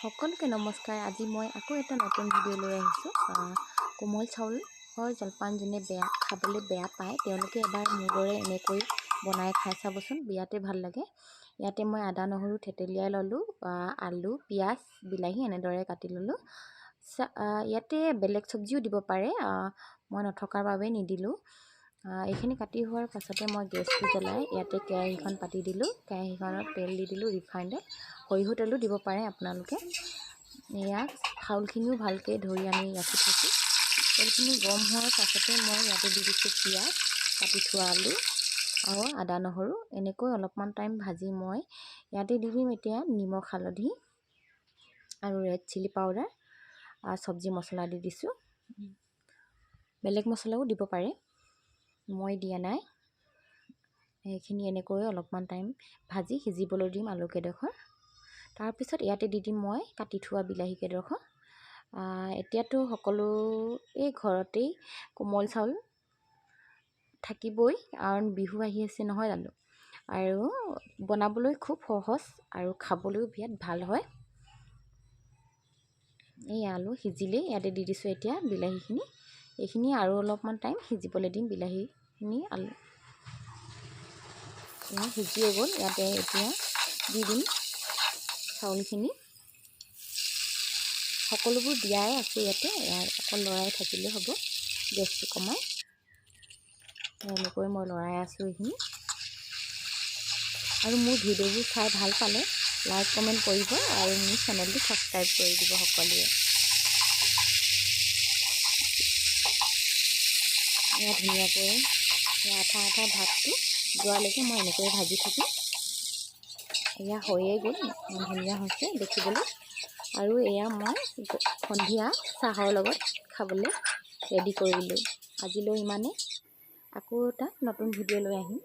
সকলোকে নমস্কাৰ। আজি মই আকৌ এটা নতুন ভিডিঅ' লৈ আহিছোঁ। কোমল চাউলৰ জলপান যোনে খাবলৈ বেয়া পায় তেওঁলোকে এবাৰ মোৰ দৰে এনেকৈ বনাই খাই চাবচোন, বিৰাটেই ভাল লাগে। ইয়াতে মই আদা নহৰু থেতেলিয়াই ল'লোঁ, আলু পিঁয়াজ বিলাহী এনেদৰে কাটি ল'লোঁ। ইয়াতে বেলেগ চব্জিও দিব পাৰে, মই নথকাৰ বাবে নিদিলোঁ। এইখিনি কাটি হোৱাৰ পাছতে মই গেছটো জ্বলাই ইয়াতে কেৰাহীখন পাতি দিলোঁ। কেৰাহীখনত তেল দি দিলোঁ, ৰিফাইন তেল, সৰিয়হ তেলো দিব পাৰে আপোনালোকে। এয়া চাউলখিনিও ভালকৈ ধৰি আনি ৰাখি থৈছোঁ। তেলখিনি গৰম হোৱাৰ পাছতে মই ইয়াতে দি দিছোঁ পিঁয়াজ, কাটি থোৱা আলু আৰু আদা নহৰু। এনেকৈ অলপমান টাইম ভাজি মই ইয়াতে দি দিম এতিয়া নিমখ হালধি আৰু ৰেড চিলি পাউডাৰ, চব্জি মছলা দি দিছোঁ। বেলেগ মছলাও দিব পাৰে, মই দিয়া নাই। এইখিনি এনেকৈ অলপমান টাইম ভাজি সিজিবলৈ দিম আলুকেইডোখৰ। তাৰপিছত ইয়াতে দি দিম মই কাটি থোৱা বিলাহী কেইডোখৰ। এতিয়াতো সকলোৰে ঘৰতেই কোমল চাউল থাকিবই, কাৰণ বিহু আহি আছে নহয় জানো, আৰু বনাবলৈ খুব সহজ আৰু খাবলৈও বিৰাট ভাল হয়। এই আলু সিজিলেই ইয়াতে দি দিছোঁ এতিয়া বিলাহীখিনি। এইখিনি আৰু অলপমান টাইম সিজিবলৈ দিম। বিলাহীখিনি আলু সিজিয়ে গ'ল। ইয়াতে এতিয়া দি দিম চাউলখিনি। সকলোবোৰ দিয়াই আছে ইয়াতে, অকল লৰাই থাকিলে হ'ব। গেছটো কমাই এনেকৈ মই লৰাই আছোঁ এইখিনি। আৰু মোৰ ভিডিঅ'বোৰ চাই ভাল পালে লাইক কমেণ্ট কৰিব আৰু মোৰ চেনেলটো ছাবস্ক্ৰাইব কৰি দিব সকলোৱে। এয়া ধুনীয়াকৈ আঠা আঠা ভাতটো যোৱালৈকে মই এনেকৈ ভাজি থাকিম। এয়া হৈয়ে গ'ল, ধুনীয়া হৈছে দেখিবলৈ। আৰু এয়া মই সন্ধিয়া চাহৰ লগত খাবলৈ ৰেডি কৰিলোঁ। আজিলৈ ইমানে। আকৌ এটা নতুন ভিডিঅ' লৈ আহিম।